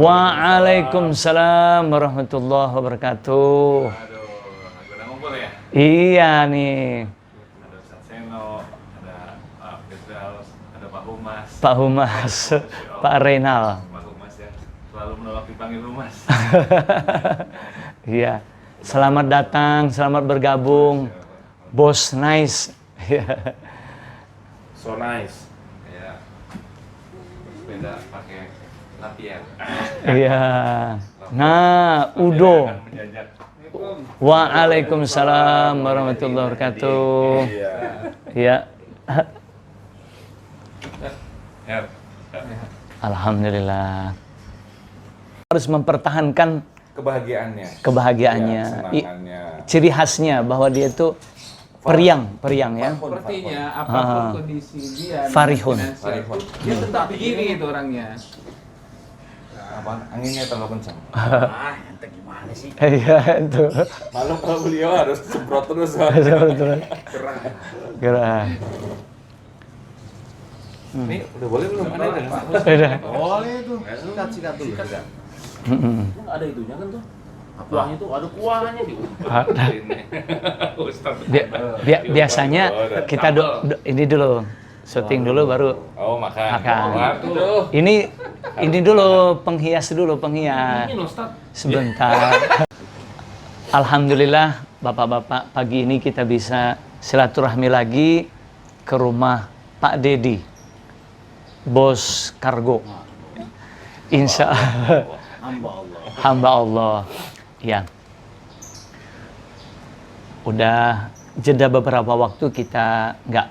Waalaikumsalam warahmatullahi wabarakatuh. Aduh, udah ngumpul ya? Iya nih. Ada Ustaz Seno, ada Pak Firdaus, ada Pak Humas. Pak Humas, Pak Reynal. Pak Humas ya, selalu menolak dipanggil Humas. Iya. Selamat datang, selamat bergabung. Bos nice. So nice. Ya. Sepeda pakai latihan. Iya. Nah, Udo. Akan menjajak. Waalaikumsalam warahmatullahi wabarakatuh. Iya. Ya. Alhamdulillah. Harus mempertahankan Kebahagiaannya. kebahagiaannya. Ciri khasnya bahwa dia itu periang ya. Sepertinya apapun kondisi dia Farihun. finansial, dia tetap begini itu orangnya. Apa? Anginnya terlalu kencang. Ente gimana sih? Iya itu. Malu kalau beliau harus semprot terus. Gerah. Ini udah boleh belum? Ada Pak? Udah. Boleh tuh. Sikat dulu. Ada itunya kan tuh. Kuahnya tuh ada kuahnya di. Biasanya kita ini dulu syuting dulu baru Oh, makan. Waduh. ini dulu penghias. Ini loh, Ustaz. Sebentar. Alhamdulillah Bapak-bapak, pagi ini kita bisa silaturahmi lagi ke rumah Pak Dedi, bos kargo. Insya Allah. Hamba Allah. Ya. Udah jeda beberapa waktu kita nggak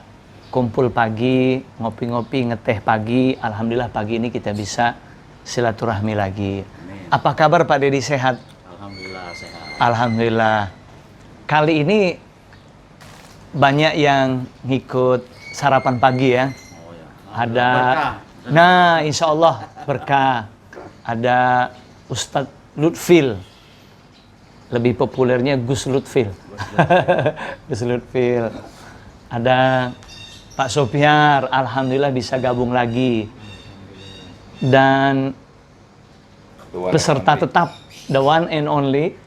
kumpul pagi, ngopi-ngopi, ngeteh pagi. Alhamdulillah pagi ini kita bisa silaturahmi lagi. Apa kabar Pak Dedi, sehat? Alhamdulillah sehat. Alhamdulillah. Kali ini banyak yang ngikut sarapan pagi ya. Oh ya. Ada, Berkah. nah insya Allah berkah. Ada Ustadz Lutfil, lebih populernya Gus Lutfil. Gus Lutfil. Ada Pak Sopiar, alhamdulillah bisa gabung lagi. Dan peserta tetap, the one and only,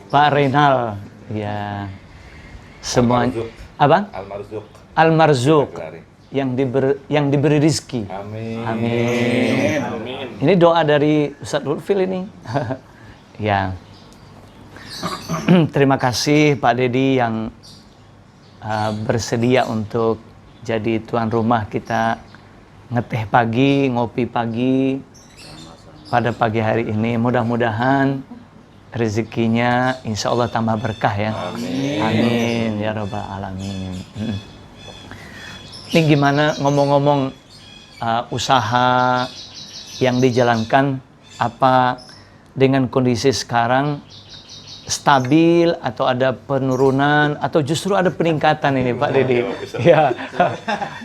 Pak Reynal. Ya, semuanya. Apa? Al-Marzuq. Yang diberi rizki. Amin. Ini doa dari Ustadz Lutfil ini. Ya. Terima kasih Pak Dedi yang bersedia untuk jadi tuan rumah kita ngeteh pagi, ngopi pagi pada pagi hari ini. Mudah-mudahan rezekinya insya Allah tambah berkah ya. Amin ya rabbal alamin. Ini gimana ngomong-ngomong usaha yang dijalankan, apa dengan kondisi sekarang stabil atau ada penurunan atau justru ada peningkatan ini Pak Dedi? Iya.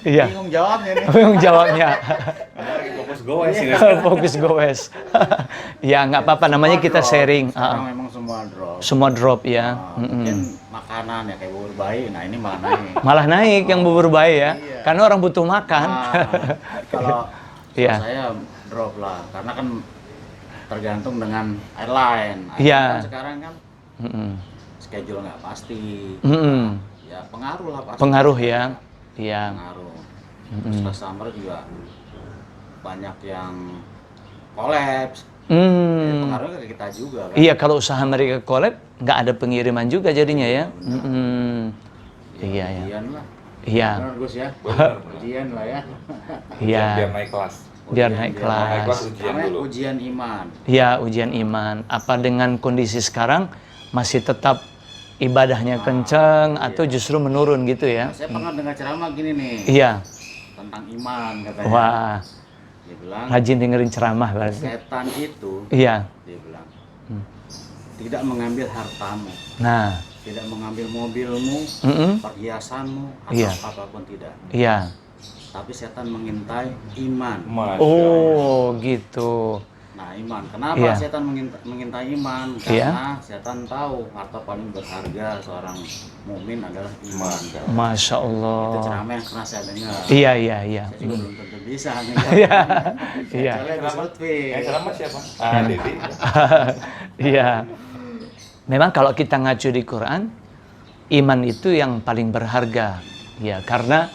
Iya. Bingung jawabnya nih. Bingung jawabnya. Fokus goes ini. Fokus goes. Ya nggak apa-apa, namanya kita sharing. Sekarang memang semua drop. Semua drop ya. Mungkin makanan ya kayak bubur bayi. Nah ini malah naik. Malah naik yang bubur bayi ya. Karena orang butuh makan. Kalau Iya. saya drop lah, karena kan tergantung dengan airline. Iya. Kan sekarang kan schedule nggak pasti. Ya pengaruh lah pasti. Pengaruh ya. Iya. Pengaruh. Terus customer juga banyak yang kolaps. Pengaruhnya ke kita juga kan. Iya, kalau usaha mereka collab nggak ada pengiriman juga jadinya ya. Iya ya. Ujian lah. Iya. Benar Gus ya. Ujian lah ya. Iya. Biar naik kelas. Biar naik Naik kelas. kelas ujian Namanya dulu. ujian iman. Iya, ujian iman. Apa dengan kondisi sekarang masih tetap ibadahnya kenceng atau justru menurun gitu ya? Saya pernah dengar ceramah gini nih. Iya. Tentang iman katanya. Wah, Dia bilang rajin dengerin ceramah berarti. setan itu, Iya. dia bilang, tidak mengambil hartamu, Nah, tidak mengambil mobilmu, perhiasanmu, atau Iya. apapun tidak. iya. Tapi setan mengintai iman. Masya Allah. Oh, gitu. Nah, iman. Kenapa Iya. setan mengintai iman? Iya. Karena setan tahu harta paling berharga seorang mukmin adalah iman. Masya Allah. Itu ceramah yang pernah saya dengar. Iya. Saya juga belum tentu bisa. Iya. Iya. Kecuali Gus Lutfi. Yang ceramah siapa? Dedi. Iya. Memang kalau kita ngacu di Quran, iman itu yang paling berharga. Ya, karena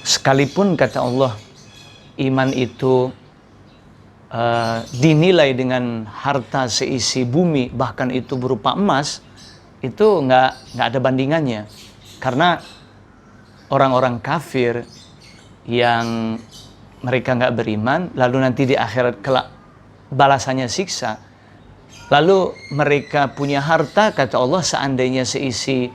sekalipun kata Allah, iman itu dinilai dengan harta seisi bumi, bahkan itu berupa emas, itu nggak ada bandingannya. Karena orang-orang kafir yang mereka nggak beriman, lalu nanti di akhirat kelak balasannya siksa, lalu mereka punya harta, kata Allah, seandainya seisi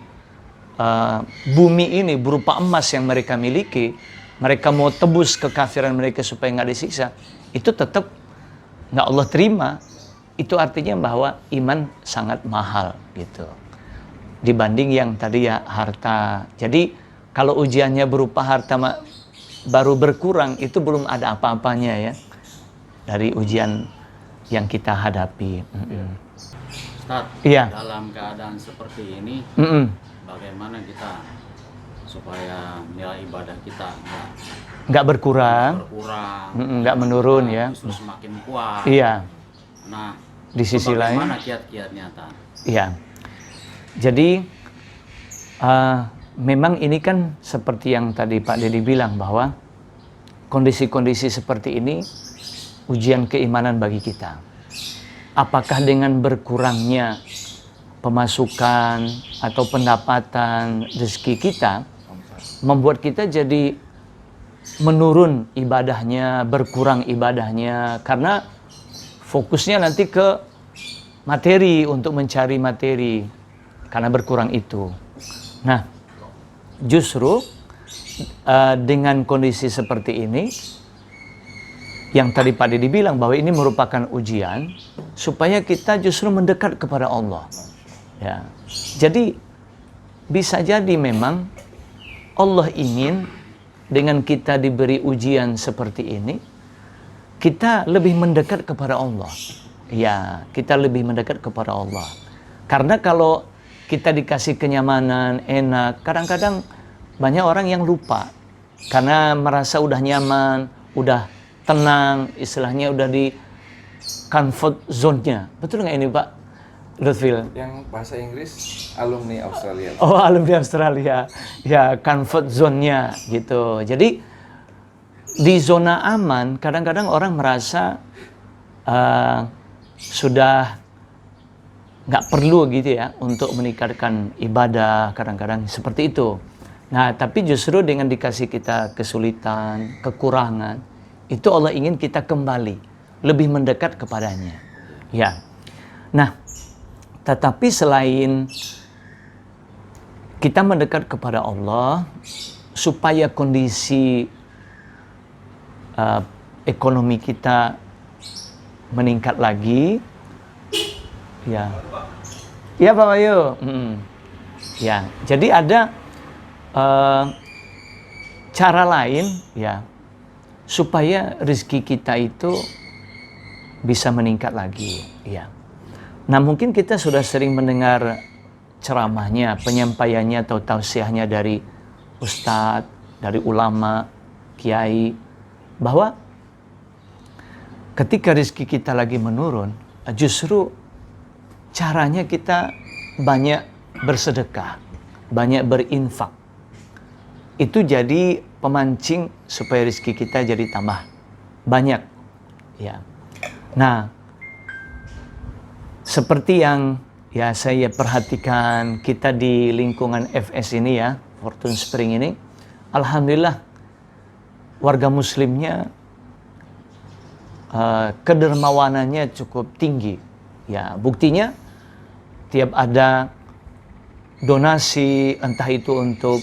bumi ini berupa emas yang mereka miliki, mereka mau tebus kekafiran mereka supaya nggak disiksa, itu tetap nggak Allah terima. Itu artinya bahwa iman sangat mahal gitu dibanding yang tadi ya harta. Jadi kalau ujiannya berupa harta baru berkurang, itu belum ada apa-apanya ya dari ujian yang kita hadapi. Ustaz, Iya. dalam keadaan seperti ini, bagaimana kita supaya nilai ibadah kita nggak berkurang, nggak menurun ya. Justru semakin kuat. Iya. Nah, Di sisi lain, bagaimana kiat-kiatnya, Tan? iya. Jadi memang ini kan seperti yang tadi Pak Dedi bilang, bahwa kondisi-kondisi seperti ini ujian keimanan bagi kita. Apakah dengan berkurangnya pemasukan atau pendapatan rezeki kita membuat kita jadi menurun ibadahnya, berkurang ibadahnya, karena fokusnya nanti ke materi, untuk mencari materi, karena berkurang itu. Nah, justru dengan kondisi seperti ini, yang tadi Pak Dedi bilang bahwa ini merupakan ujian supaya kita justru mendekat kepada Allah. Ya, jadi bisa jadi memang Allah ingin dengan kita diberi ujian seperti ini, kita lebih mendekat kepada Allah. Ya, kita lebih mendekat kepada Allah. Karena kalau kita dikasih kenyamanan, enak, kadang-kadang banyak orang yang lupa. Karena merasa udah nyaman, udah tenang, istilahnya udah di comfort zone-nya. Betul nggak ini Pak Lutfil? Yang bahasa Inggris alumni Australia. Oh, alumni Australia. Ya, comfort zone-nya gitu. Jadi di zona aman, kadang-kadang orang merasa sudah nggak perlu gitu ya untuk meningkatkan ibadah, kadang-kadang seperti itu. Nah, tapi justru dengan dikasih kita kesulitan, kekurangan, itu Allah ingin kita kembali, lebih mendekat kepadanya. Ya. Nah, tetapi selain kita mendekat kepada Allah, supaya kondisi ekonomi kita meningkat lagi, ya, ya Pak Bayu, ya, jadi ada cara lain, ya, supaya rezeki kita itu bisa meningkat lagi, ya. Nah, mungkin kita sudah sering mendengar ceramahnya, penyampaiannya atau tausiahnya dari ustadz, dari ulama, kiai, bahwa ketika rezeki kita lagi menurun, justru caranya kita banyak bersedekah, banyak berinfak. Itu jadi pemancing supaya rezeki kita jadi tambah banyak. Ya. Nah, seperti yang ya saya perhatikan kita di lingkungan FS ini ya, Fortune Spring ini, alhamdulillah warga muslimnya kedermawanannya cukup tinggi. Ya, buktinya tiap ada donasi, entah itu untuk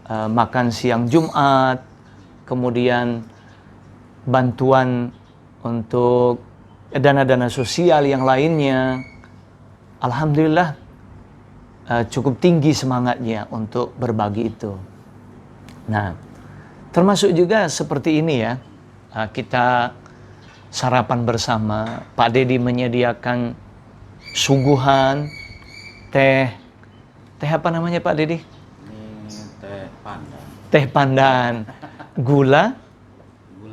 makan siang Jumat, kemudian bantuan untuk dana-dana sosial yang lainnya, alhamdulillah cukup tinggi semangatnya untuk berbagi itu. Nah, termasuk juga seperti ini ya, kita sarapan bersama. Pak Dedi menyediakan suguhan, teh apa namanya Pak Dedi? Ini teh pandan. Teh pandan, gula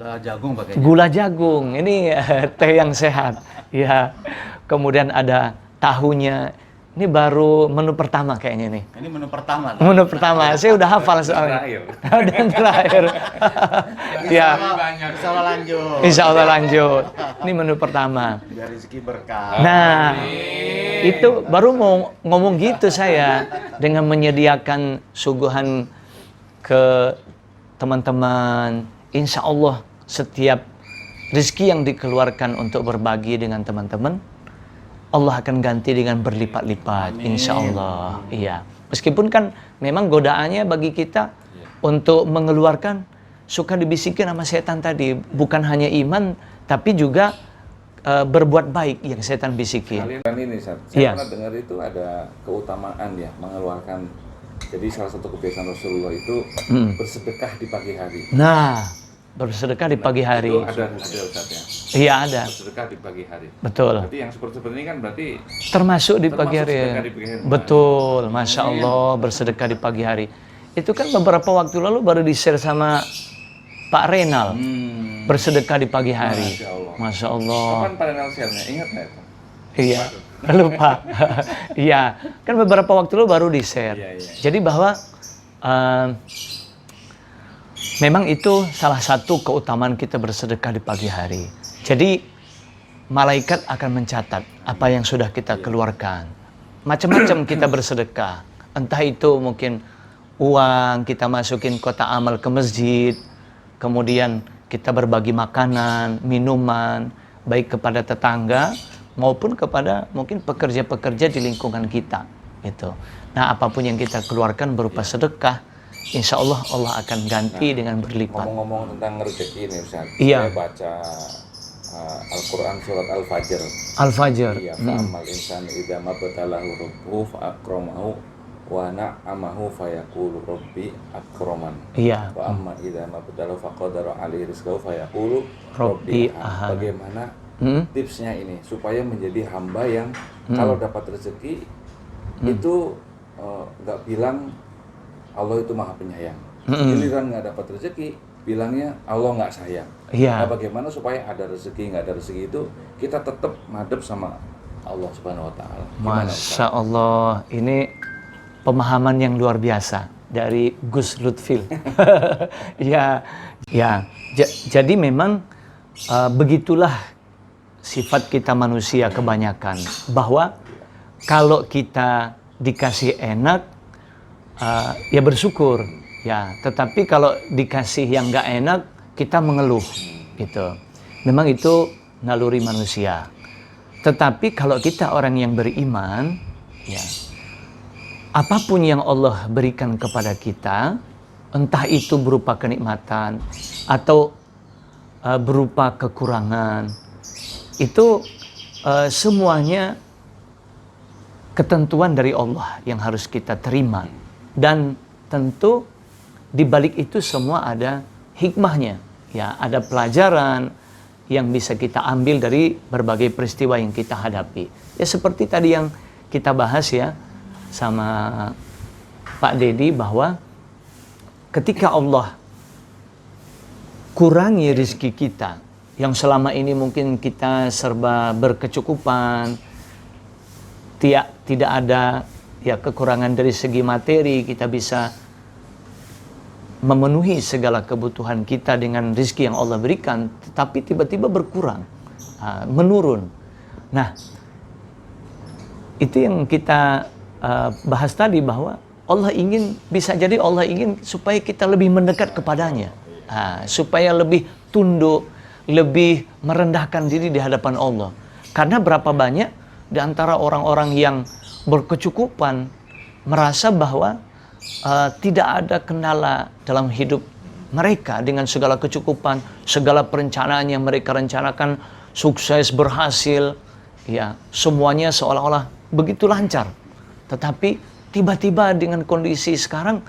Jagung pakainya. gula jagung. Ini teh yang sehat. Ya. Kemudian ada tahunya. Ini baru menu pertama kayaknya nih. Ini menu pertama. Menu pertama. Saya udah hafal soalnya. Dan terakhir. Ya. Insya Allah lanjut. Insya Allah lanjut. Ini menu pertama. Biar rezeki berkah. Nah, itu baru mau ngomong gitu saya dengan menyediakan suguhan ke teman-teman. Insya Allah setiap rezeki yang dikeluarkan untuk berbagi dengan teman-teman, Allah akan ganti dengan berlipat-lipat. Insya Allah. Iya. Meskipun kan memang godaannya bagi kita untuk mengeluarkan, suka dibisikin sama setan tadi. Bukan hanya iman, tapi juga berbuat baik yang setan bisikin. Kalian ini, Saya pernah dengar itu ada keutamaan ya, mengeluarkan. Jadi salah satu kebiasaan Rasulullah itu bersedekah di pagi hari. Nah, bersedekah di pagi hari. Itu ada Ustaz ya? Iya ada. Bersedekah di pagi hari. Betul. Berarti yang seperti ini kan berarti Termasuk di pagi hari. sedekah di pagi hari. Betul, Masya Allah bersedekah di pagi hari. Itu kan beberapa waktu lalu baru di-share sama Pak Renal. Bersedekah di pagi hari. Masya Allah. Kapan Pak Renal share-nya? Ingat nggak itu? Iya, lupa. Iya, kan beberapa waktu lalu baru di-share. Iya. Jadi bahwa memang itu salah satu keutamaan kita bersedekah di pagi hari. Jadi malaikat akan mencatat apa yang sudah kita keluarkan. Macam-macam kita bersedekah. Entah itu mungkin uang kita masukin kotak amal ke masjid, kemudian kita berbagi makanan, minuman, baik kepada tetangga maupun kepada mungkin pekerja-pekerja di lingkungan kita. Gitu. Nah, apapun yang kita keluarkan berupa sedekah, insya Allah Allah akan ganti dengan berlipat. Ngomong-ngomong tentang rezeki ini Ustaz, Iya. saya baca Al-Quran surat Al-Fajr. Al-Fajr. Iya, fa'amal insanu idza mabtalahu rabbuhu fa'akramahu wa na'amahu fayaqulu rabbi akraman. Iya. Wa amma idza mabtalahu faqadara alaihi rizqahu fayaqulu Rabbi rabbi ahana. Bagaimana tipsnya ini supaya menjadi hamba yang kalau dapat rezeki itu nggak bilang Allah itu maha penyayang. Giliran nggak dapat rezeki, bilangnya Allah nggak sayang. Iya. Nah, bagaimana supaya ada rezeki nggak ada rezeki itu kita tetap madep sama Allah Subhanahu Wa Taala. Masya Allah, ini pemahaman yang luar biasa dari Gus Lutfil. Ya, ya. Jadi memang begitulah sifat kita manusia kebanyakan, bahwa kalau kita dikasih enak, ya bersyukur, ya. Tetapi kalau dikasih yang nggak enak, kita mengeluh, gitu. Memang itu naluri manusia. Tetapi kalau kita orang yang beriman, ya, apapun yang Allah berikan kepada kita, entah itu berupa kenikmatan atau berupa kekurangan, itu semuanya ketentuan dari Allah yang harus kita terima. Dan tentu di balik itu semua ada hikmahnya, ya, ada pelajaran yang bisa kita ambil dari berbagai peristiwa yang kita hadapi. Ya seperti tadi yang kita bahas ya sama Pak Dedi, bahwa ketika Allah kurangi rezeki kita yang selama ini mungkin kita serba berkecukupan, tidak ada ya kekurangan dari segi materi, kita bisa memenuhi segala kebutuhan kita dengan rezeki yang Allah berikan, tetapi tiba-tiba berkurang, menurun. Nah, itu yang kita bahas tadi, bahwa Allah ingin, bisa jadi Allah ingin supaya kita lebih mendekat kepadanya, supaya lebih tunduk, lebih merendahkan diri di hadapan Allah. Karena berapa banyak di antara orang-orang yang berkecukupan merasa bahwa tidak ada kendala dalam hidup mereka dengan segala kecukupan, segala perencanaan yang mereka rencanakan sukses, berhasil, ya, semuanya seolah-olah begitu lancar. Tetapi tiba-tiba dengan kondisi sekarang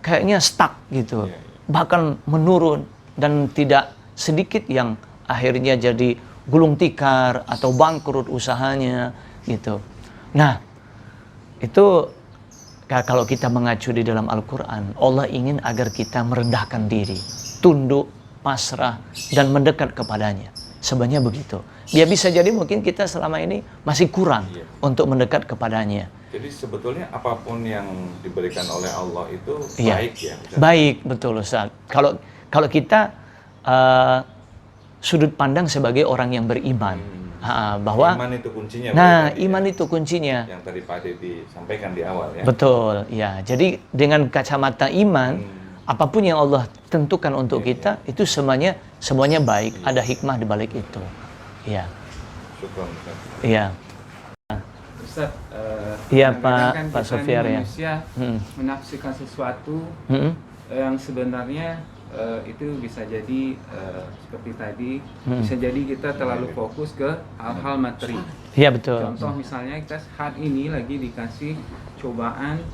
kayaknya stuck gitu, bahkan menurun dan tidak sedikit yang akhirnya jadi gulung tikar atau bangkrut usahanya gitu. Nah, itu kalau kita mengacu di dalam Al-Quran, Allah ingin agar kita merendahkan diri, tunduk, pasrah, dan mendekat kepadanya. Sebenarnya begitu. Dia bisa jadi mungkin kita selama ini masih kurang untuk mendekat kepadanya. Jadi sebetulnya apapun yang diberikan oleh Allah itu baik ya? Baik, betul Ustaz. Kalau kita sudut pandang sebagai orang yang beriman, bahwa iman itu kuncinya. Nah, iman itu kuncinya. Yang tadi Pak Dedi sampaikan di awal ya. Betul, ya. Jadi dengan kacamata iman, apapun yang Allah tentukan untuk kita itu semuanya baik. Ada hikmah di balik itu. Ya. Syukur. Iya. Ustaz, Iya kadang-kadang Pak kita Sofiar ini ya. manusia menafsirkan sesuatu yang sebenarnya itu bisa jadi seperti tadi, bisa jadi kita terlalu fokus ke hal-hal materi. Iya betul. Contoh misalnya kita saat ini lagi dikasih cobaan,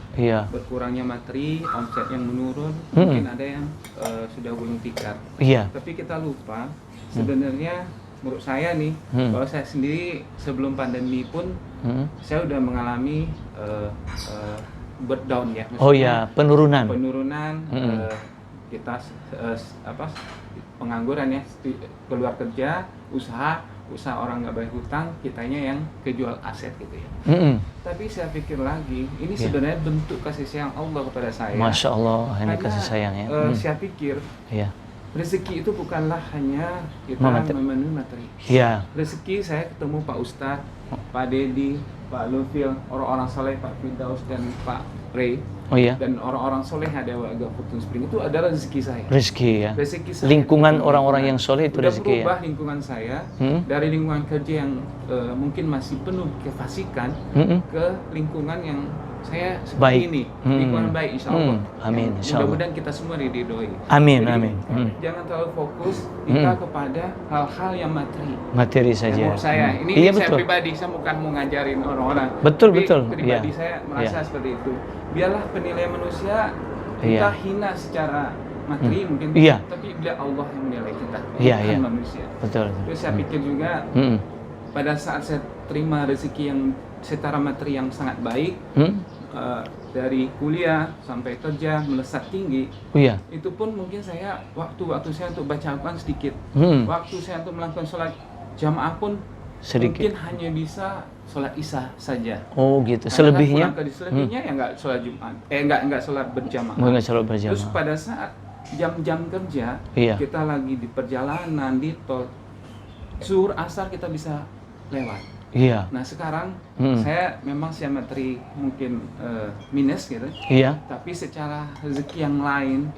berkurangnya materi, omset yang menurun, mungkin ada yang sudah gulung tikar. Iya. Tapi kita lupa sebenarnya menurut saya nih, bahwa saya sendiri sebelum pandemi pun saya udah mengalami breakdown ya. Oh ya, penurunan. Kita pengangguran ya, keluar kerja, usaha orang nggak bayar hutang, kitanya yang kejual aset gitu ya. Tapi saya pikir lagi, ini sebenarnya bentuk kasih sayang Allah kepada saya. Masya Allah, ini kasih sayang ya. Saya pikir rezeki itu bukanlah hanya kita memenuhi materi. Iya. Rezeki saya ketemu Pak Ustadz, Pak Dedi, Pak Lufil, orang-orang soleh, Pak Firdaus dan Pak Ray. Oh iya. Dan orang-orang soleh ada warga Futun Spring itu adalah rezeki saya. Rezeki ya. Rezeki saya. Lingkungan orang-orang yang soleh itu rezeki ya. Berubah lingkungan saya dari lingkungan kerja yang mungkin masih penuh kefasikan ke lingkungan yang saya seperti ini, lingkungan baik insya Allah. Amin. Mudah-mudahan kita semua diridhoi. Amin. Jadi, amin. Jangan terlalu fokus kita kepada hal-hal yang materi. Materi saja. Menurut saya, ini saya pribadi, saya bukan mau ngajarin orang-orang. Betul. Pribadi saya merasa seperti itu. Biarlah penilaian manusia kita hina secara materi mungkin, tapi bila Allah yang menilai kita, bukan manusia. Betul. Terus saya pikir juga pada saat saya terima rezeki yang secara materi yang sangat baik, dari kuliah sampai kerja melesat tinggi, itu pun mungkin saya waktu saya untuk baca Al-Quran sedikit, waktu saya untuk melakukan sholat jamaah pun sedikit. Mungkin hanya bisa sholat isya saja. Oh gitu. Selebihnya? Selebihnya ya nggak sholat Jumat, nggak sholat berjamaah. Nggak sholat berjamaah. Terus pada saat jam-jam kerja, kita lagi di perjalanan di tol, zuhur asar kita bisa lewat. Iya. Nah sekarang saya memang secara materi mungkin minus gitu. Iya. Tapi secara rezeki yang lain,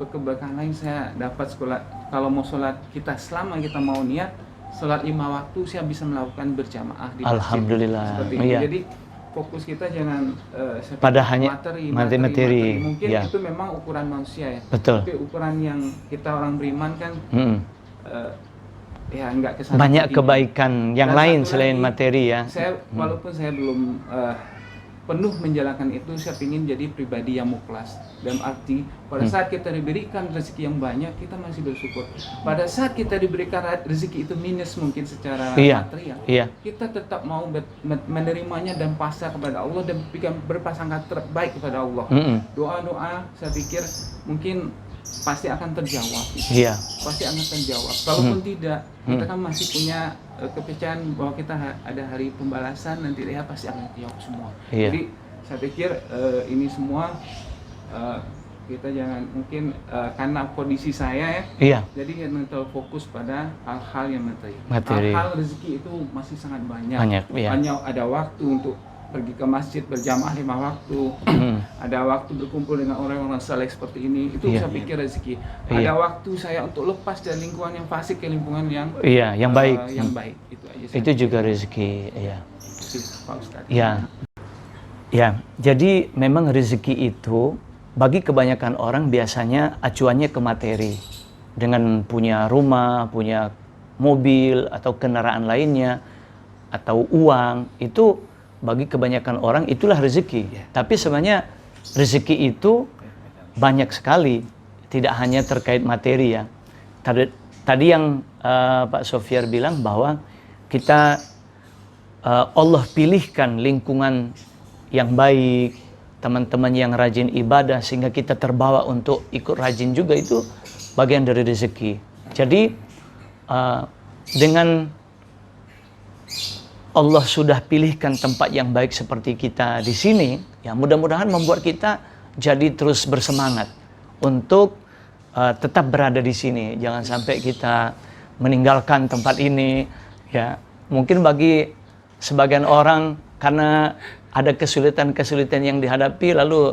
berkeberkahan lain saya dapat sekolah. Kalau mau sholat kita selama kita mau niat sholat 5 waktu, saya bisa melakukan berjamaah di masjid. Alhamdulillah. Seperti itu. Jadi fokus kita jangan pada hanya materi. Mungkin itu memang ukuran manusia ya. Betul. Tapi ukuran yang kita orang beriman kan ya enggak kesana. Banyak kebaikan yang lain selain materi ya. Saya walaupun saya belum penuh menjalankan itu, saya ingin jadi pribadi yang mukhlas. Dalam arti pada saat kita diberikan rezeki yang banyak, kita masih bersyukur. Pada saat kita diberikan rezeki itu minus mungkin secara material, kita tetap mau menerimanya dan pasrah kepada Allah dan berprasangka terbaik kepada Allah. Doa-doa saya pikir mungkin pasti akan terjawab. Pasti akan terjawab. Kalaupun tidak, kita kan masih punya kepercayaan bahwa kita ada hari pembalasan, nanti dia pasti akan terjawab semua. Jadi saya pikir ini semua kita jangan mungkin karena kondisi saya jadi jangan terlalu fokus pada hal-hal yang materi. Hal-hal rezeki itu masih sangat banyak. Banyak ada waktu untuk pergi ke masjid berjamaah 5 waktu, ada waktu berkumpul dengan orang-orang saleh seperti ini, itu saya pikir rezeki. Ada waktu saya untuk lepas dari lingkungan yang fasik ke lingkungan yang baik. Yang baik itu aja. Itu juga rezeki, Pak Ustadz. Jadi memang rezeki itu bagi kebanyakan orang biasanya acuannya ke materi. Dengan punya rumah, punya mobil atau kendaraan lainnya atau uang, itu bagi kebanyakan orang itulah rezeki. Tapi sebenarnya rezeki itu banyak sekali, tidak hanya terkait materi ya. tadi yang Pak Sofiar bilang bahwa kita Allah pilihkan lingkungan yang baik, teman-teman yang rajin ibadah sehingga kita terbawa untuk ikut rajin juga, itu bagian dari rezeki. Jadi dengan Allah sudah pilihkan tempat yang baik seperti kita di sini, ya mudah-mudahan membuat kita jadi terus bersemangat untuk tetap berada di sini. Jangan sampai kita meninggalkan tempat ini. Ya, mungkin bagi sebagian orang karena ada kesulitan-kesulitan yang dihadapi lalu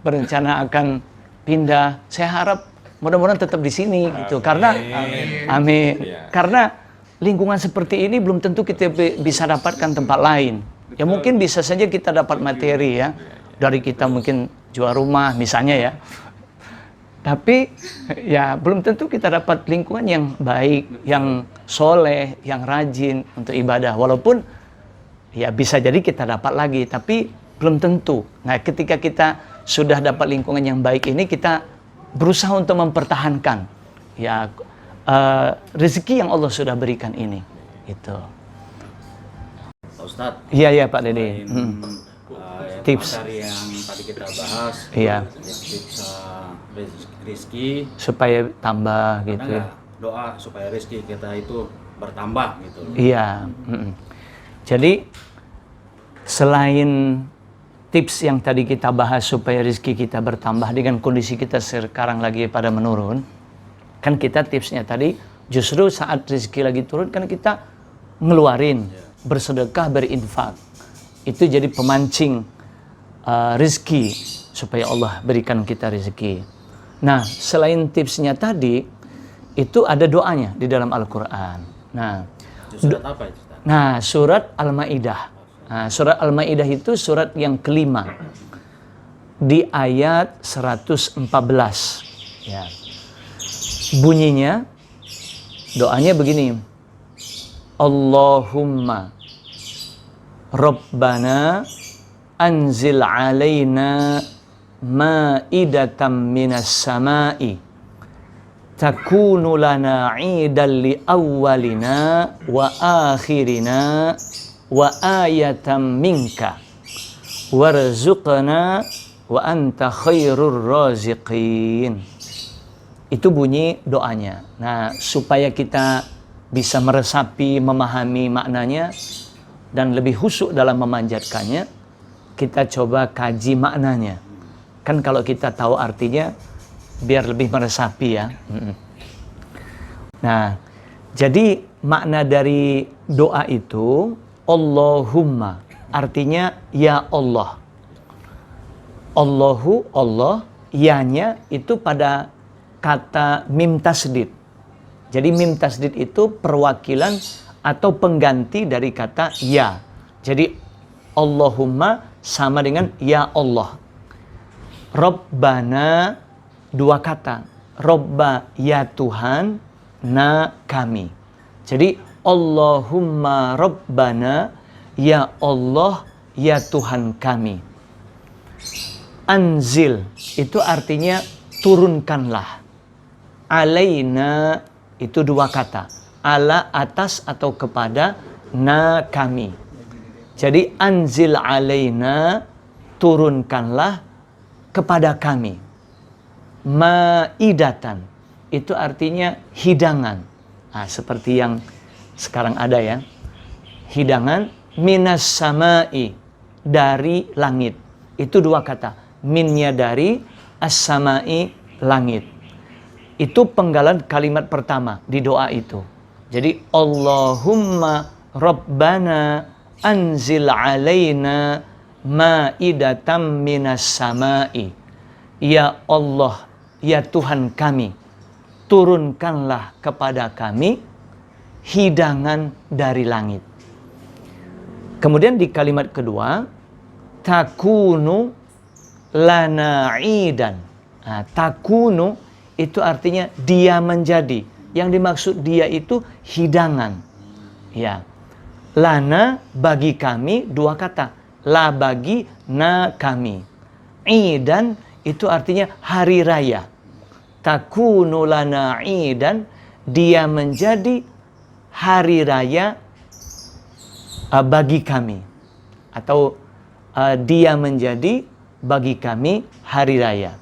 berencana akan pindah. Saya harap mudah-mudahan tetap di sini gitu. Karena amin. Karena lingkungan seperti ini belum tentu kita bisa dapatkan tempat lain. Ya mungkin bisa saja kita dapat materi ya. Dari kita mungkin jual rumah misalnya ya. Tapi ya belum tentu kita dapat lingkungan yang baik, yang soleh, yang rajin untuk ibadah. Walaupun ya bisa jadi kita dapat lagi, tapi belum tentu. Nah, ketika kita sudah dapat lingkungan yang baik ini, kita berusaha untuk mempertahankan ya rezeki yang Allah sudah berikan ini. Itu. Pak Ustadz. Iya Pak Dede. Tips materi yang tadi kita bahas. Iya. Tips rezeki supaya tambah gitu. Karena doa supaya rezeki kita itu bertambah gitu. Iya. Jadi selain tips yang tadi kita bahas supaya rezeki kita bertambah dengan kondisi kita sekarang lagi pada menurun, kan kita tipsnya tadi justru saat rezeki lagi turun kan kita ngeluarin, bersedekah, berinfak. Itu jadi pemancing rezeki supaya Allah berikan kita rezeki. Nah, selain tipsnya tadi, itu ada doanya di dalam Al-Quran. Nah, surat apa itu? Nah, surat Al-Maidah. Nah, surat Al-Maidah itu surat yang kelima di ayat 114. Ya. Bunyinya, doanya begini. Allahumma Rabbana anzil alaina ma'idatan minas sama'i takunu lana 'idan li awwalina wa akhirina wa ayatan minka warzuqna wa anta khairur raziqin. Itu bunyi doanya. Nah, supaya kita bisa meresapi, memahami maknanya dan lebih khusyuk dalam memanjatkannya, kita coba kaji maknanya. Kan kalau kita tahu artinya biar lebih meresapi ya. Nah, jadi makna dari doa itu Allahumma, artinya ya Allah. Allahu, Allah, ya-nya itu pada kata mim tasdid. Jadi mim tasdid itu perwakilan atau pengganti dari kata ya. Jadi Allahumma sama dengan ya Allah. Rabbana, dua kata. Robba, ya Tuhan, na kami. Jadi Allahumma Rabbana, ya Allah, ya Tuhan kami. Anzil, itu artinya turunkanlah. Alaina, itu dua kata. Ala, atas atau kepada, na kami. Jadi anzil alaina, turunkanlah kepada kami. Ma'idatan, itu artinya hidangan. Nah, seperti yang sekarang ada ya. Hidangan minas sama'i, dari langit. Itu dua kata. Minnya dari, as-sama'i, langit. Itu penggalan kalimat pertama di doa itu. Jadi Allahumma Rabbana anzil alaina ma'idatan minas sama'i. Ya Allah, ya Tuhan kami, turunkanlah kepada kami hidangan dari langit. Kemudian di kalimat kedua, takunu lana idan. Nah, takunu itu artinya dia menjadi. Yang dimaksud dia itu hidangan. Ya. Lana, bagi kami, dua kata. La, bagi, na, kami. Idan itu artinya hari raya. Takunu lana idan, dia menjadi hari raya bagi kami, atau dia menjadi bagi kami hari raya.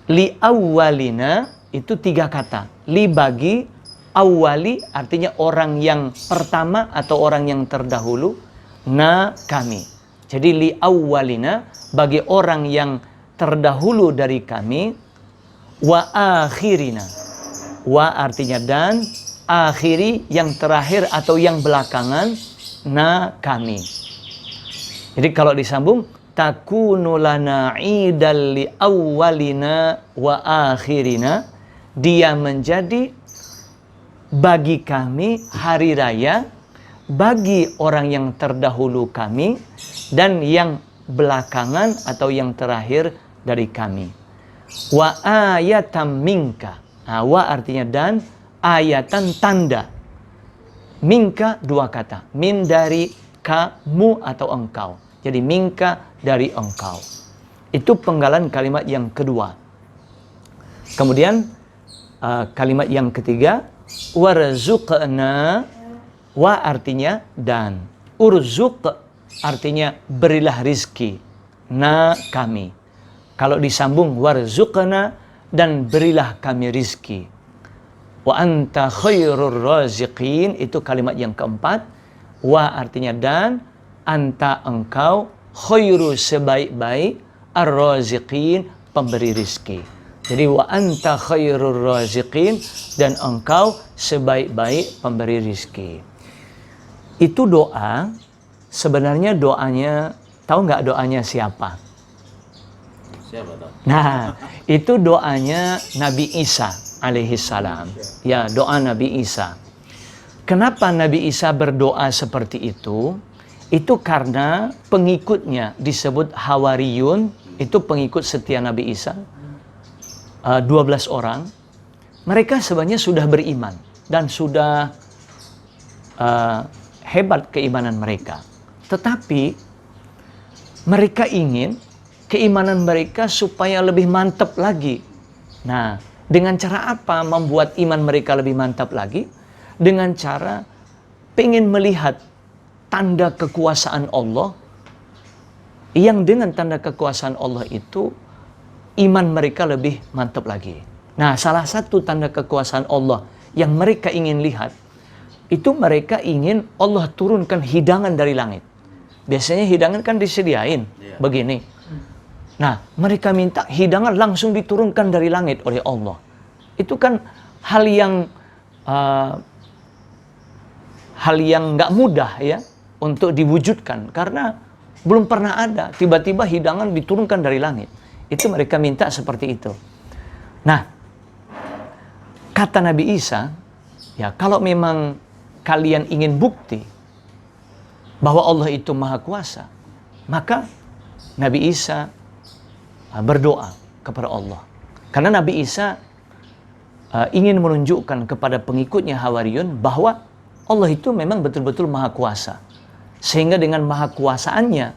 Li awwalina itu 3 kata. Li bagi, awwali artinya orang yang pertama atau orang yang terdahulu, na kami. Jadi li awwalina bagi orang yang terdahulu dari kami, wa akhirina. Wa artinya dan, akhiri yang terakhir atau yang belakangan, na kami. Jadi kalau disambung, takunu lana idal li awwalina wa akhirina, dia menjadi bagi kami hari raya bagi orang yang terdahulu kami dan yang belakangan atau yang terakhir dari kami. Wa ayatam minka. Nah, wa artinya dan, ayatan tanda. Minka 2 kata. Min dari kamu atau engkau. Jadi minka dari engkau. Itu penggalan kalimat yang kedua. Kemudian kalimat yang ketiga, warzuqna, wa artinya dan, urzuq artinya berilah rizki, na kami. Kalau disambung warzuqna dan berilah kami rizki. Wa anta khairur raziqin, itu kalimat yang keempat. Wa artinya dan, anta engkau, khairu sebaik-baik, ar-raziqin pemberi rizki. Jadi wa anta khairur raziqin, dan engkau sebaik-baik pemberi rizki. Itu doa, sebenarnya doanya, tahu nggak doanya siapa? Siapa tahu? Nah, itu doanya Nabi Isa alaihi salam. Ya, doa Nabi Isa. Kenapa Nabi Isa berdoa seperti itu? Itu karena pengikutnya disebut Hawariyun, itu pengikut setia Nabi Isa, 12 orang. Mereka sebenarnya sudah beriman dan sudah hebat keimanan mereka. Tetapi mereka ingin keimanan mereka supaya lebih mantap lagi. Nah, dengan cara apa membuat iman mereka lebih mantap lagi? Dengan cara pengen melihat tanda kekuasaan Allah, yang dengan tanda kekuasaan Allah itu iman mereka lebih mantap lagi. Nah, salah satu tanda kekuasaan Allah yang mereka ingin lihat, itu mereka ingin Allah turunkan hidangan dari langit. Biasanya hidangan kan disediain begini. Nah, mereka minta hidangan langsung diturunkan dari langit oleh Allah. Itu kan hal yang nggak mudah ya untuk diwujudkan, karena belum pernah ada tiba-tiba hidangan diturunkan dari langit. Itu mereka minta seperti itu. Nah, kata Nabi Isa, ya kalau memang kalian ingin bukti bahwa Allah itu maha kuasa, maka Nabi Isa berdoa kepada Allah. Karena Nabi Isa ingin menunjukkan kepada pengikutnya Hawariyun bahwa Allah itu memang betul-betul maha kuasa. Sehingga dengan maha kuasaannya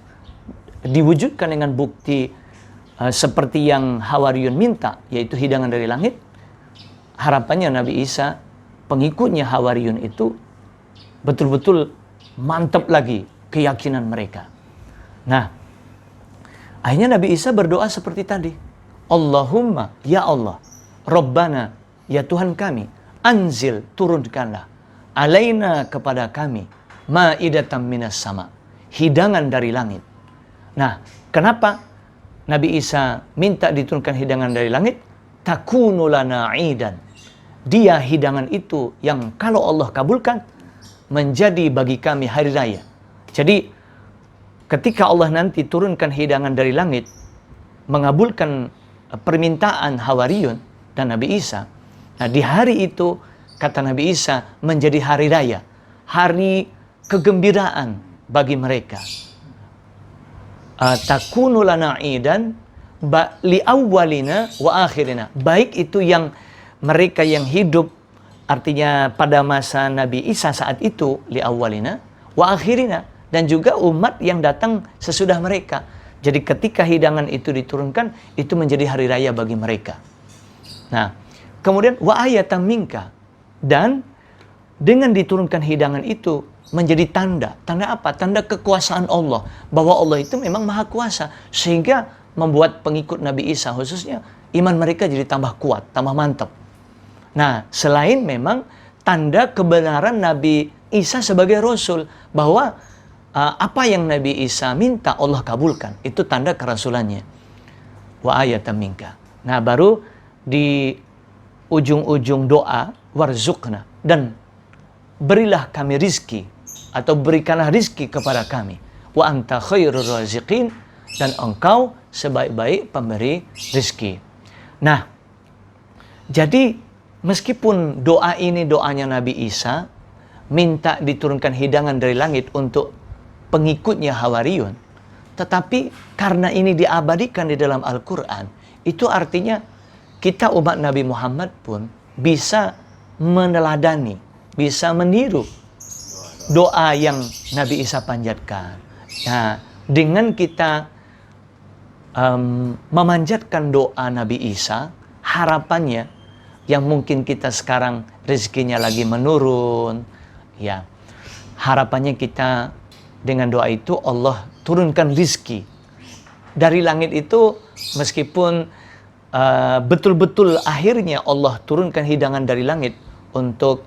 diwujudkan dengan bukti seperti yang Hawariyun minta, yaitu hidangan dari langit. Harapannya Nabi Isa, pengikutnya Hawariyun itu betul-betul mantap lagi keyakinan mereka. Nah, akhirnya Nabi Isa berdoa seperti tadi. Allahumma, ya Allah, Rabbana, ya Tuhan kami, anzil, turunkanlah, alaina kepada kami, ma'idatan minas sama, hidangan dari langit. Nah, kenapa Nabi Isa minta diturunkan hidangan dari langit? Takunu lana idan. Dia hidangan itu yang kalau Allah kabulkan menjadi bagi kami hari raya. Jadi ketika Allah nanti turunkan hidangan dari langit, mengabulkan permintaan Hawariyun dan Nabi Isa, nah di hari itu kata Nabi Isa menjadi hari raya, hari kegembiraan bagi mereka. Takunu lana idan li awwalina wa akhirina. Baik itu yang mereka yang hidup, artinya pada masa Nabi Isa saat itu, li awwalina wa akhirina, dan juga umat yang datang sesudah mereka. Jadi ketika hidangan itu diturunkan, itu menjadi hari raya bagi mereka. Nah, kemudian wa ayatan minka. Dan dengan diturunkan hidangan itu menjadi tanda. Tanda apa? Tanda kekuasaan Allah. Bahwa Allah itu memang maha kuasa. Sehingga membuat pengikut Nabi Isa khususnya iman mereka jadi tambah kuat, tambah mantap. Nah, selain memang tanda kebenaran Nabi Isa sebagai Rasul. Bahwa apa yang Nabi Isa minta Allah kabulkan. Itu tanda kerasulannya. Wa ayatan minka. Nah, baru di ujung-ujung doa, warzuqna, dan berilah kami rizki, atau berikanlah rizki kepada kami. Wa anta khairur raziqin, dan engkau sebaik-baik pemberi rizki. Nah, jadi meskipun doa ini doanya Nabi Isa, minta diturunkan hidangan dari langit untuk pengikutnya Hawariyun, tetapi karena ini diabadikan di dalam Al-Quran, itu artinya kita umat Nabi Muhammad pun bisa meneladani, bisa meniru doa yang Nabi Isa panjatkan. Nah, dengan kita memanjatkan doa Nabi Isa, harapannya yang mungkin kita sekarang rezekinya lagi menurun, ya, harapannya kita dengan doa itu Allah turunkan rizki dari langit itu, meskipun betul-betul akhirnya Allah turunkan hidangan dari langit untuk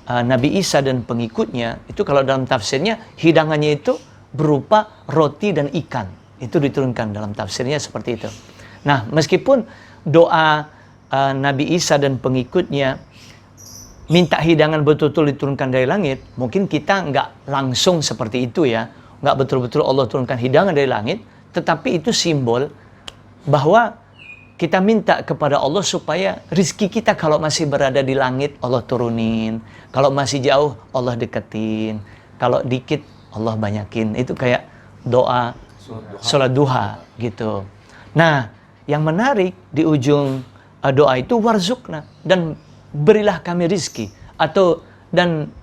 Nabi Isa dan pengikutnya. Itu kalau dalam tafsirnya hidangannya itu berupa roti dan ikan. Itu diturunkan dalam tafsirnya seperti itu. Nah, meskipun doa Nabi Isa dan pengikutnya minta hidangan betul-betul diturunkan dari langit, mungkin kita nggak langsung seperti itu ya, nggak betul-betul Allah turunkan hidangan dari langit, tetapi itu simbol bahwa kita minta kepada Allah supaya rizki kita kalau masih berada di langit Allah turunin, kalau masih jauh Allah deketin, kalau dikit Allah banyakin. Itu kayak doa sholat duha gitu. Nah, yang menarik di ujung doa itu warzuqna, dan berilah kami rizki, atau dan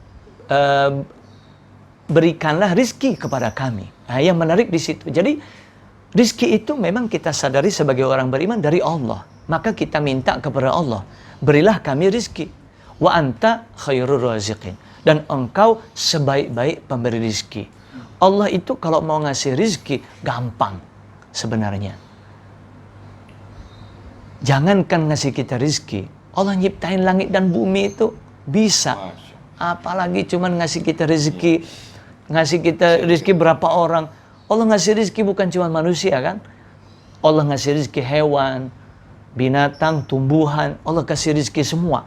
berikanlah rizki kepada kami. Nah, yang menarik di situ. Jadi rizki itu memang kita sadari sebagai orang beriman dari Allah. Maka kita minta kepada Allah, berilah kami rizki. Wa anta khairur raziqin, dan engkau sebaik-baik pemberi rizki. Allah itu kalau mau ngasih rizki gampang sebenarnya. Jangankan ngasih kita rizki, Allah nyiptain langit dan bumi itu bisa. Apalagi cuman ngasih kita rezeki, ngasih kita rezeki berapa orang. Allah ngasih rezeki bukan cuma manusia kan? Allah ngasih rezeki hewan, binatang, tumbuhan. Allah kasih rezeki semua.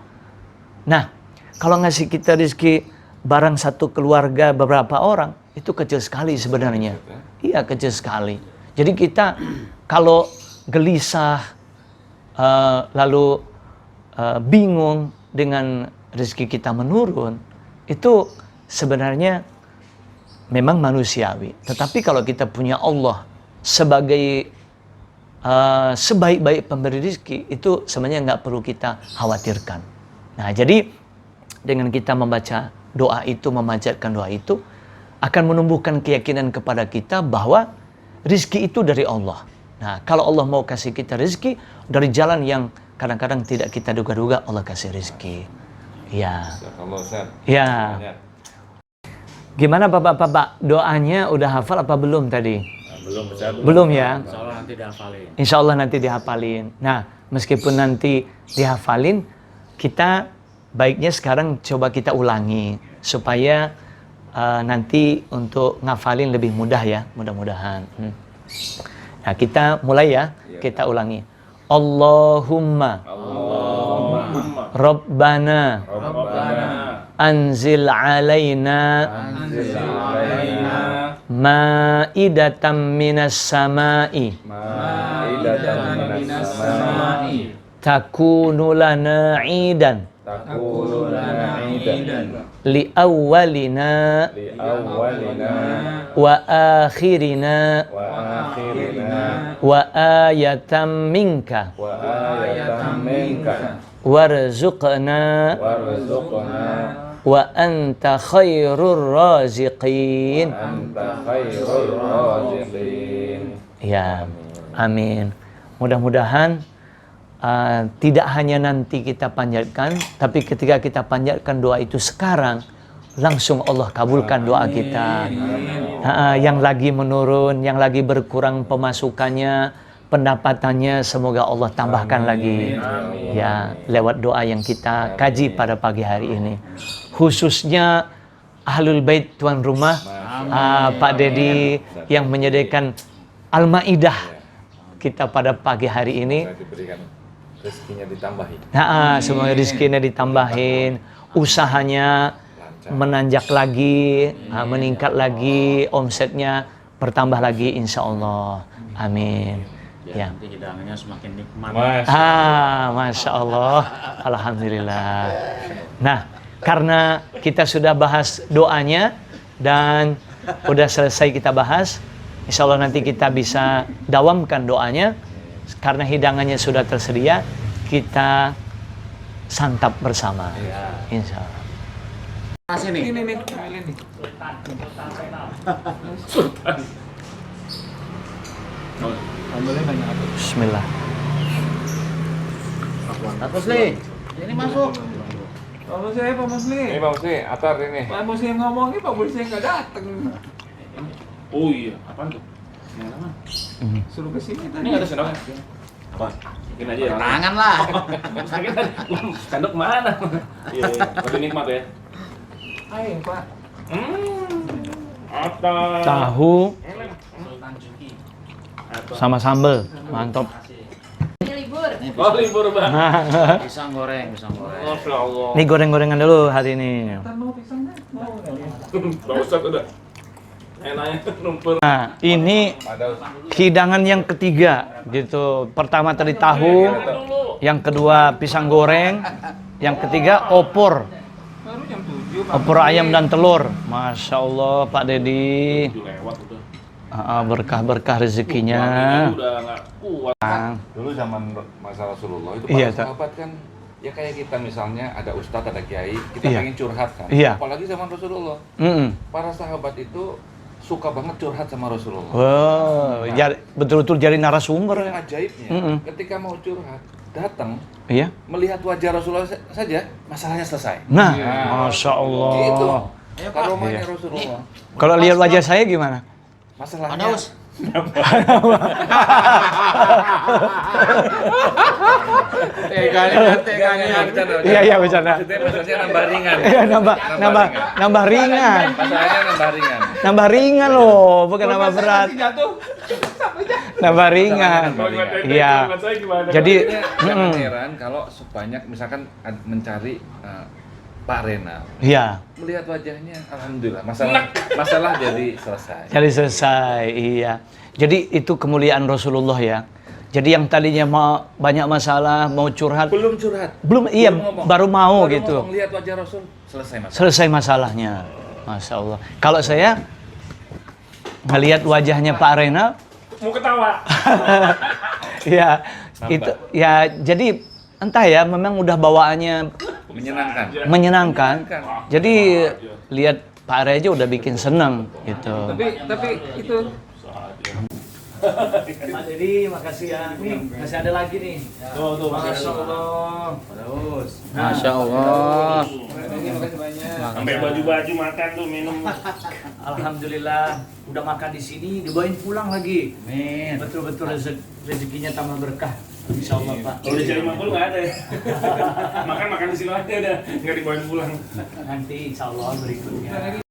Nah, kalau ngasih kita rezeki barang satu keluarga beberapa orang, itu kecil sekali sebenarnya. Iya, kecil sekali. Jadi kita kalau gelisah, lalu bingung dengan rezeki kita menurun, itu sebenarnya memang manusiawi. Tetapi kalau kita punya Allah sebagai sebaik-baik pemberi rezeki, itu sebenarnya nggak perlu kita khawatirkan. Nah, jadi dengan kita membaca doa itu, memanjatkan doa itu, akan menumbuhkan keyakinan kepada kita bahwa rezeki itu dari Allah. Nah, kalau Allah mau kasih kita rezeki dari jalan yang kadang-kadang tidak kita duga-duga, Allah kasih rezeki. Ya. Ya. Gimana Bapak-bapak? Doanya udah hafal apa belum tadi? Belum ya? Insya Allah nanti dihafalin. Insya Allah nanti dihafalin. Nah, meskipun nanti dihafalin, kita baiknya sekarang coba kita ulangi supaya nanti untuk ngafalin lebih mudah ya, mudah-mudahan. Nah, kita mulai ya, kita ulangi. Allahumma Rabbana anzil alaina ma'idatan minas sama'i takunu lana 'idan li awwalina wa akhirina wa ayatan minka warzuqna wa anta khairur raziqin. Ya, amin. Mudah-mudahan tidak hanya nanti kita panjatkan, tapi ketika kita panjatkan doa itu sekarang, langsung Allah kabulkan doa kita. Yang lagi menurun, yang lagi berkurang pemasukannya, pendapatannya, semoga Allah tambahkan lagi. Ya, lewat doa yang kita kaji pada pagi hari ini. Khususnya Ahlul Bait tuan rumah, Pak Dedi yang menyediakan Al-Maidah kita pada pagi hari ini. Diberikan rezekinya ditambahin. Semoga rezekinya ditambahin, usahanya menanjak lagi, meningkat lagi, omsetnya bertambah lagi, insya Allah. Amin. Ya. Nanti hidangannya semakin nikmat. Masya Allah, alhamdulillah. Nah, karena kita sudah bahas doanya dan udah selesai kita bahas, insya Allah nanti kita bisa dawamkan doanya. Karena hidangannya sudah tersedia, kita santap bersama. Insya Allah. Kasih nih. Ini nih, ambilin nih. Ambilnya banyak apa? Bismillah. Pak Musli, ini masuk. Pak Musli. Ini Pak Musli, atar ini. Pak Musli ngomongin, Pak Musli nggak dateng. Oh iya, apaan tuh? Yang mana? Suruh ke sini tadi. Ini nggak ada sendok. Apa? Bikin aja ya. Tangan lah. Sakit tadi. Sendok mana? Iya, lebih nikmat ya. Ayo, Pak. Atas. Tahu sama sambal, mantap. Oh, libur bang. Pisang goreng, pisang goreng. Masya Allah. Ini goreng-gorengan dulu hari ini. Ntar mau pisang nggak? Mau nggak ya? Gak usah udah. Enaknya numpur. Nah, ini hidangan yang ketiga gitu. Pertama tadi tahu, yang kedua pisang goreng, yang ketiga opor. Baru jam 7, Pak. Opor ayam dan telur. Masya Allah, Pak Dedi. Lewat udah. Berkah-berkah rezekinya. Udah nggak kuat. Dulu zaman masa Rasulullah itu Iya, para sahabat kan ya kayak kita misalnya ada ustadz, ada kiai, kita Iya. pengen curhat kan. Iya. Apalagi zaman Rasulullah. Para sahabat itu suka banget curhat sama Rasulullah. Wow, betul-betul jadi narasumber Yang ya. ajaibnya, ketika mau curhat, datang Iya. melihat wajah Rasulullah saja, masalahnya selesai. Nah, Masya Itu Allah. karomahnya Rasulullah. Kalau lihat wajah saya gimana? Masalahnya Ada us. Iya, bercanda. Maksudnya nambah ringan. Iya, nambah ringan. Masalahnya nambah ringan. Nambah ringan loh, bukan nambah berat. Jatuh. Nambah ringan. Iya. Jadi, Jangan heran kalau sebanyak misalkan mencari Pak Renal, iya. melihat wajahnya, alhamdulillah masalah jadi selesai. Jadi selesai, iya. Jadi itu kemuliaan Rasulullah ya. Jadi yang tadinya mau banyak masalah, mau curhat, Belum curhat, iya, ngomong. baru mau Baru gitu. ngomong, lihat wajah Rasul, selesai masalah. Selesai masalahnya. Masya Allah. Kalau saya ngelihat wajahnya Pak Renal, Mau ketawa. ya itu ya jadi entah ya, memang udah bawaannya menyenangkan. Jadi lihat Pak Are aja udah bikin seneng gitu. Tapi itu Pak Dedi, makasih ya. Nih, masih ada lagi nih. Tuh, Masya Allah. Masya Allah. makasih banyak. Sampai baju-baju makan tuh minum. Alhamdulillah, udah makan di sini, dibawain pulang lagi. Betul-betul rezekinya tambah berkah. Insya Allah, Pak. Kalau dicari makul nggak ada ya. Makan di sini aja udah nggak dibawain pulang. Nanti insya Allah berikutnya.